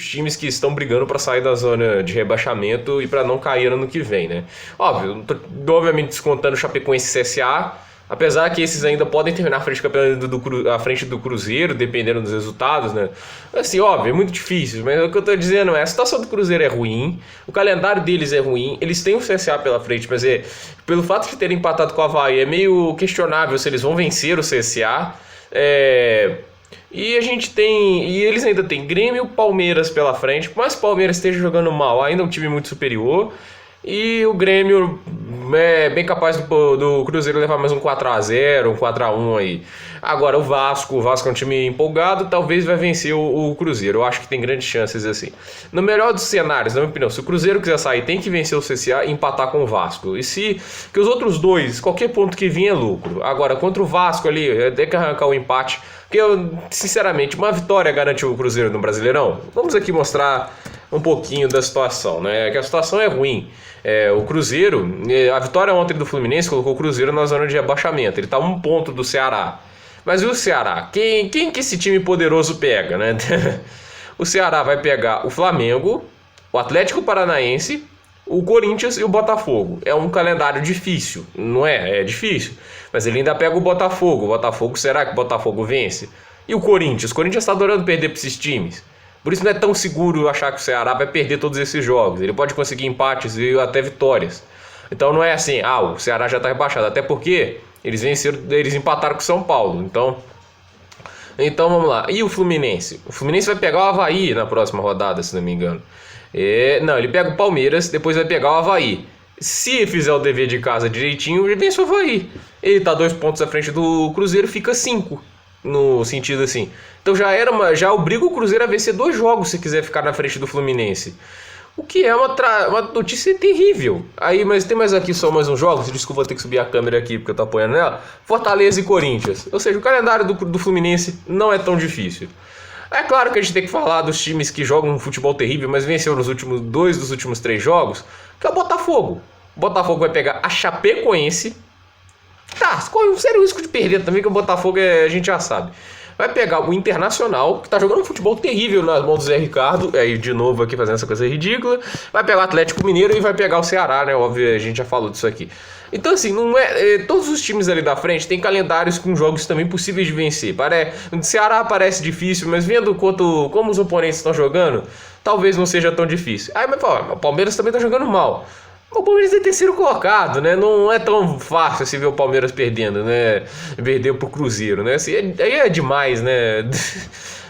times que estão brigando para sair da zona de rebaixamento e para não cair ano que vem, né? Óbvio, não tô, obviamente descontando Chapecoense e CSA, apesar que esses ainda podem terminar à frente do Cruzeiro, dependendo dos resultados, né? Assim, óbvio, é muito difícil, mas o que eu tô dizendo é, a situação do Cruzeiro é ruim, o calendário deles é ruim, eles têm o CSA pela frente, mas pelo fato de terem empatado com o Avaí, é meio questionável se eles vão vencer o CSA. E eles ainda têm Grêmio e Palmeiras pela frente, por mais que o Palmeiras esteja jogando mal, ainda é um time muito superior. E o Grêmio é bem capaz do Cruzeiro levar mais um 4x0, um 4x1 aí. Agora o Vasco é um time empolgado, talvez vai vencer o Cruzeiro. Eu acho que tem grandes chances assim. No melhor dos cenários, na minha opinião, se o Cruzeiro quiser sair, tem que vencer o CSA e empatar com o Vasco. Que os outros dois, qualquer ponto que vir é lucro. Agora, contra o Vasco ali, tem que arrancar o empate. Porque, sinceramente, uma vitória garante o Cruzeiro no Brasileirão? Vamos aqui mostrar um pouquinho da situação, né? Que a situação é ruim. O Cruzeiro, a vitória ontem do Fluminense colocou o Cruzeiro na zona de rebaixamento. Ele está a 1 ponto do Ceará. Mas e o Ceará? Quem que esse time poderoso pega, né? O Ceará vai pegar o Flamengo, o Atlético Paranaense, o Corinthians e o Botafogo. É um calendário difícil, não é? É difícil. Mas ele ainda pega o Botafogo. O Botafogo, será que o Botafogo vence? E o Corinthians? O Corinthians está adorando perder para esses times. Por isso não é tão seguro achar que o Ceará vai perder todos esses jogos. Ele pode conseguir empates e até vitórias. Então não é assim, o Ceará já está rebaixado. Até porque eles empataram com o São Paulo. Então vamos lá. E o Fluminense? O Fluminense vai pegar o Avaí na próxima rodada, se não me engano. Não, ele pega o Palmeiras, depois vai pegar o Avaí. Se fizer o dever de casa direitinho, ele vence o Avaí. Ele está 2 pontos à frente do Cruzeiro, fica 5. No sentido assim. Então já obriga o Cruzeiro a vencer 2 jogos se quiser ficar na frente do Fluminense. O que é uma notícia terrível. Mas tem mais aqui só mais uns jogos. Desculpa, vou ter que subir a câmera aqui porque eu tô apoiando nela. Fortaleza e Corinthians. Ou seja, o calendário do Fluminense não é tão difícil. É claro que a gente tem que falar dos times que jogam um futebol terrível, mas venceu nos últimos 2 dos últimos 3 jogos, que é o Botafogo. O Botafogo vai pegar a Chapecoense. Corre um sério risco de perder também, que o Botafogo a gente já sabe. Vai pegar o Internacional, que tá jogando um futebol terrível nas mãos do Zé Ricardo. Aí de novo aqui fazendo essa coisa ridícula. Vai pegar o Atlético Mineiro e vai pegar o Ceará, né? Óbvio, a gente já falou disso aqui. Então assim, não todos os times ali da frente tem calendários com jogos também possíveis de vencer. O Ceará parece difícil, mas vendo como os oponentes estão jogando, talvez não seja tão difícil. Mas o Palmeiras também tá jogando mal. O Palmeiras é 3º colocado, né? Não é tão fácil assim ver o Palmeiras perdendo, né? Perder pro Cruzeiro, né? Assim, aí é demais, né?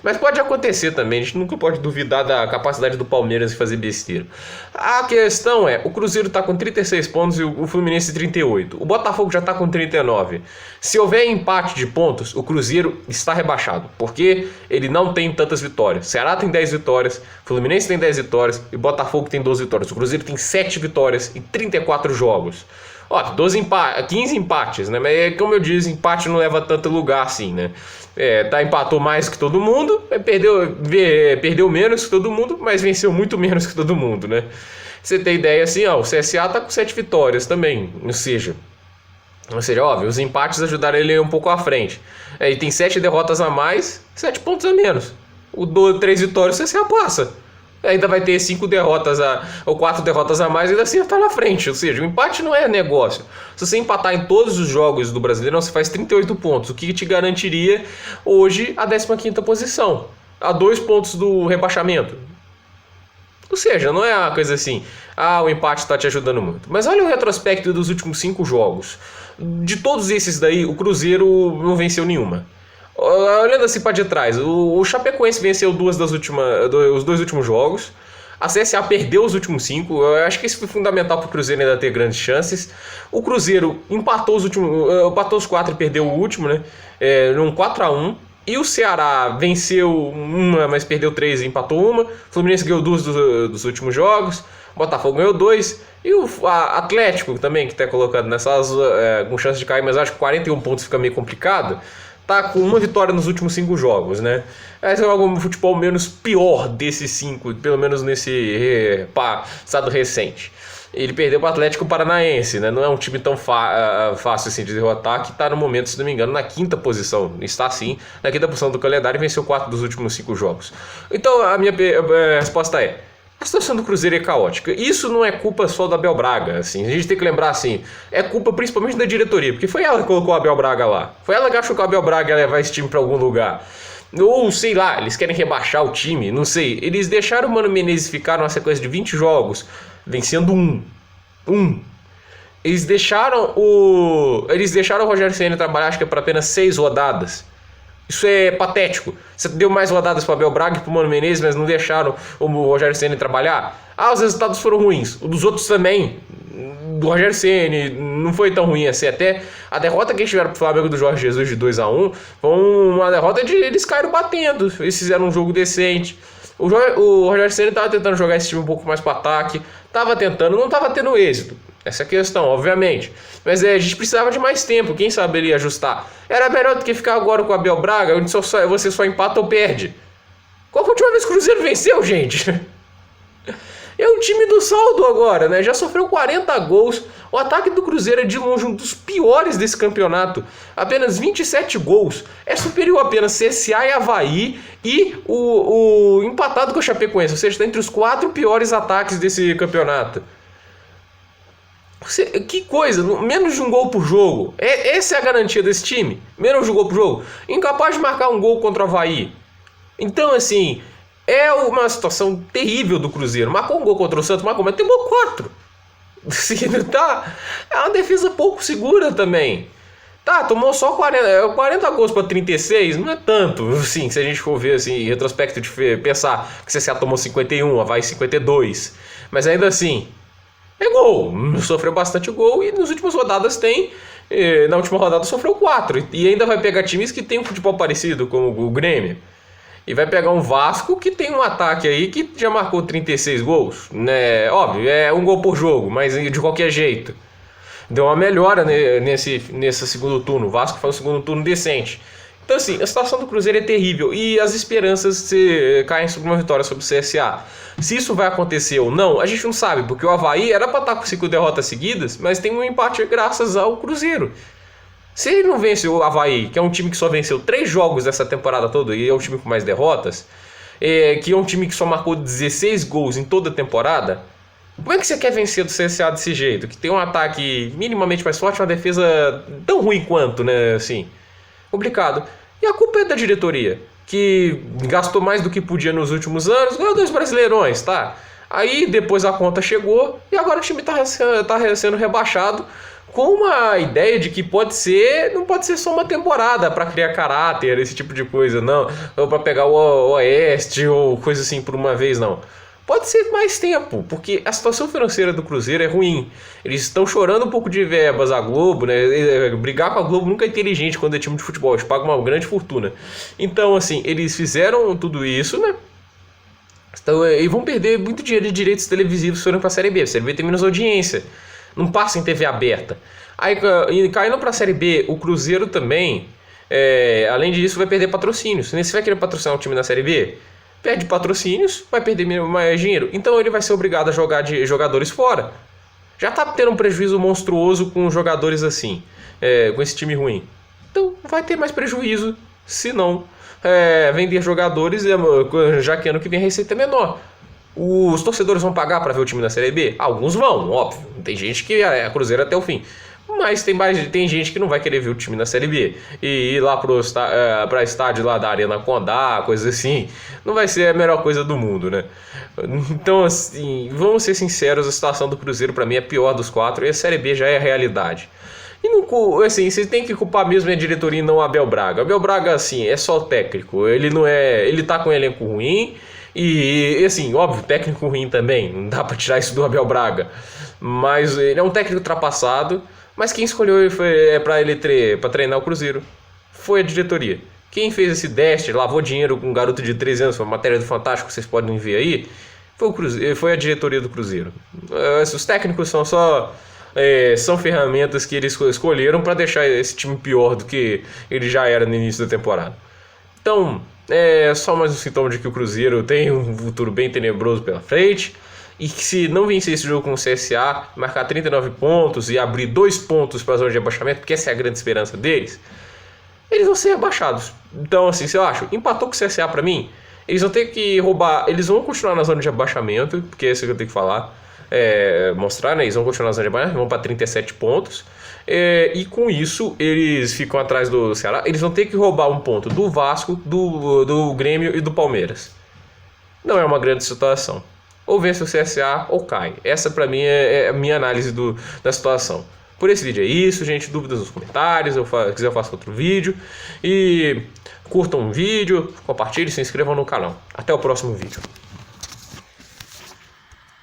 Mas pode acontecer também, a gente nunca pode duvidar da capacidade do Palmeiras de fazer besteira. A questão o Cruzeiro tá com 36 pontos e o Fluminense 38. O Botafogo já tá com 39. Se houver empate de pontos, o Cruzeiro está rebaixado, porque ele não tem tantas vitórias. Ceará tem 10 vitórias, Fluminense tem 10 vitórias e Botafogo tem 12 vitórias. O Cruzeiro tem 7 vitórias em 34 jogos. 15 empates, né? Mas como eu disse, empate não leva tanto lugar assim, né? Empatou mais que todo mundo, perdeu menos que todo mundo, mas venceu muito menos que todo mundo, né? Você tem ideia assim, o CSA tá com 7 vitórias também, ou seja, óbvio, os empates ajudaram ele um pouco à frente. E tem 7 derrotas a mais, 7 pontos a menos. 3 vitórias, o CSA passa. Ainda vai ter 5 derrotas ou 4 derrotas a mais e ainda assim está na frente. Ou seja, o empate não é negócio. Se você empatar em todos os jogos do Brasileirão, você faz 38 pontos, o que te garantiria hoje a 15ª posição, a 2 pontos do rebaixamento. Ou seja, não é uma coisa assim, o empate está te ajudando muito. Mas olha o retrospecto dos últimos 5 jogos. De todos esses daí, o Cruzeiro não venceu nenhuma. Olhando assim para de trás, o Chapecoense venceu os 2 últimos jogos. A CSA perdeu os últimos 5. Eu acho que isso foi fundamental para o Cruzeiro ainda ter grandes chances. O Cruzeiro empatou os 4 e perdeu o último, né? Num 4x1. E o Ceará venceu uma, mas perdeu 3 e empatou uma. O Fluminense ganhou 2 dos últimos jogos. O Botafogo ganhou 2. E o Atlético também, que está colocado com chance de cair, mas acho que 41 pontos fica meio complicado. Tá com uma vitória nos últimos 5 jogos, né? Esse é algum futebol menos pior desses 5, pelo menos nesse passado recente. Ele perdeu para o Atlético Paranaense, né? Não é um time tão fácil assim de derrotar, que está no momento, se não me engano, na quinta posição. Está sim, na quinta posição do calendário e venceu 4 dos últimos 5 jogos. Então a minha resposta é: a situação do Cruzeiro é caótica. Isso não é culpa só da Abel Braga, assim. A gente tem que lembrar, assim, é culpa principalmente da diretoria, porque foi ela que colocou a Abel Braga lá. Foi ela que achou que a Abel Braga ia levar esse time para algum lugar. Ou, sei lá, eles querem rebaixar o time, não sei. Eles deixaram o Mano Menezes ficar numa sequência de 20 jogos, vencendo um. Eles deixaram o Rogério Ceni trabalhar, acho que é para apenas 6 rodadas. Isso é patético. Você deu mais rodadas para Abel Braga e para o Mano Menezes, mas não deixaram o Rogério Ceni trabalhar? Os resultados foram ruins. O dos outros também. Do Rogério Ceni não foi tão ruim assim. Até a derrota que eles tiveram pro Flamengo do Jorge Jesus de 2-1 foi uma derrota de eles caíram batendo. Eles fizeram um jogo decente. O Rogério Ceni estava tentando jogar esse time um pouco mais para ataque. Estava tentando, não estava tendo êxito. Essa é a questão, obviamente. Mas a gente precisava de mais tempo. Quem sabe ele ia ajustar. Era melhor do que ficar agora com o Abel Braga, onde você só empata ou perde. Qual foi a última vez que o Cruzeiro venceu, gente? É o time do saldo agora, né? Já sofreu 40 gols. O ataque do Cruzeiro é de longe um dos piores desse campeonato. Apenas 27 gols. É superior apenas CSA e Avaí e o empatado com o Chapecoense. Ou seja, está entre os 4 piores ataques desse campeonato. Que coisa, menos de um gol por jogo. Essa é a garantia desse time. Menos de um gol por jogo. Incapaz de marcar um gol contra o Avaí. Então, assim, é uma situação terrível do Cruzeiro. Marcou um gol contra o Santos, mas tomou 4. Tá? É uma defesa pouco segura também. Tá, tomou só 40 gols para 36, não é tanto, assim, se a gente for ver assim, em retrospecto de pensar que o CSA tomou 51, Avaí 52. Mas ainda assim, é gol, sofreu bastante gol e nas últimas rodadas na última rodada sofreu 4. E ainda vai pegar times que tem um futebol parecido, como o Grêmio. E vai pegar um Vasco que tem um ataque aí que já marcou 36 gols, né? Óbvio, é um gol por jogo, mas de qualquer jeito. Deu uma melhora nesse segundo turno. O Vasco faz um segundo turno decente. Então, assim, a situação do Cruzeiro é terrível e as esperanças caem sobre uma vitória sobre o CSA. Se isso vai acontecer ou não, a gente não sabe, porque o Avaí era para estar com 5 derrotas seguidas, mas tem um empate graças ao Cruzeiro. Se ele não vence o Avaí, que é um time que só venceu 3 jogos dessa temporada toda e é o time com mais derrotas, que é um time que só marcou 16 gols em toda a temporada, como é que você quer vencer do CSA desse jeito? Que tem um ataque minimamente mais forte e uma defesa tão ruim quanto, né? Assim, complicado. E a culpa é da diretoria, que gastou mais do que podia nos últimos anos, ganhou 2 brasileirões, tá? Aí depois a conta chegou e agora o time tá sendo rebaixado com uma ideia de que não pode ser só uma temporada para criar caráter, esse tipo de coisa, não. Ou para pegar o Oeste ou coisa assim por uma vez, não. Pode ser mais tempo, porque a situação financeira do Cruzeiro é ruim. Eles estão chorando um pouco de verbas, a Globo, né? Brigar com a Globo nunca é inteligente quando é time de futebol, eles pagam uma grande fortuna. Então, assim, eles fizeram tudo isso, né? Então, e vão perder muito dinheiro de direitos televisivos se forem para a Série B. A Série B tem menos audiência, não passa em TV aberta. Aí, caindo para a Série B, o Cruzeiro também, além disso, vai perder patrocínios. Se você vai querer patrocinar um time na Série B, perde patrocínios, vai perder mais dinheiro. Então ele vai ser obrigado a jogar de jogadores fora. Já está tendo um prejuízo monstruoso com jogadores assim, com esse time ruim. Então vai ter mais prejuízo se não vender jogadores, já que ano que vem a receita é menor. Os torcedores vão pagar para ver o time na Série B? Alguns vão, óbvio. Tem gente que é Cruzeiro até o fim. Mas tem gente que não vai querer ver o time na Série B. E ir lá para estádio lá da Arena Condá, coisa assim, não vai ser a melhor coisa do mundo, né? Então, assim, vamos ser sinceros, a situação do Cruzeiro para mim é a pior dos 4 e a Série B já é a realidade. E não, assim, você tem que culpar mesmo a diretoria e não o Abel Braga. Abel Braga, assim, é só o técnico. Ele tá com um elenco ruim e assim, óbvio, técnico ruim também. Não dá para tirar isso do Abel Braga. Mas ele é um técnico ultrapassado. Mas quem escolheu para treinar o Cruzeiro foi a diretoria. Quem fez esse deste, lavou dinheiro com um garoto de 13 anos, foi uma matéria do Fantástico, vocês podem ver aí, foi a diretoria do Cruzeiro. Os técnicos são ferramentas que eles escolheram para deixar esse time pior do que ele já era no início da temporada. Então, é só mais um sintoma de que o Cruzeiro tem um futuro bem tenebroso pela frente. e que se não vencer esse jogo com o CSA, marcar 39 pontos e abrir 2 pontos para a zona de rebaixamento, porque essa é a grande esperança deles, eles vão ser rebaixados. Então, assim, se eu acho, empatou com o CSA para mim, eles vão ter que roubar, eles vão continuar na zona de rebaixamento, porque é isso que eu tenho que falar, mostrar, né? Eles vão continuar na zona de rebaixamento, vão para 37 pontos, e com isso eles ficam atrás do Ceará. Eles vão ter que roubar um ponto do Vasco, do Grêmio e do Palmeiras. Não é uma grande situação. Ou vence o CSA ou cai. Essa pra mim é a minha análise da situação. Por esse vídeo é isso, gente. Dúvidas nos comentários. Se quiser eu faço outro vídeo. E curtam o vídeo, compartilhem, se inscrevam no canal. Até o próximo vídeo.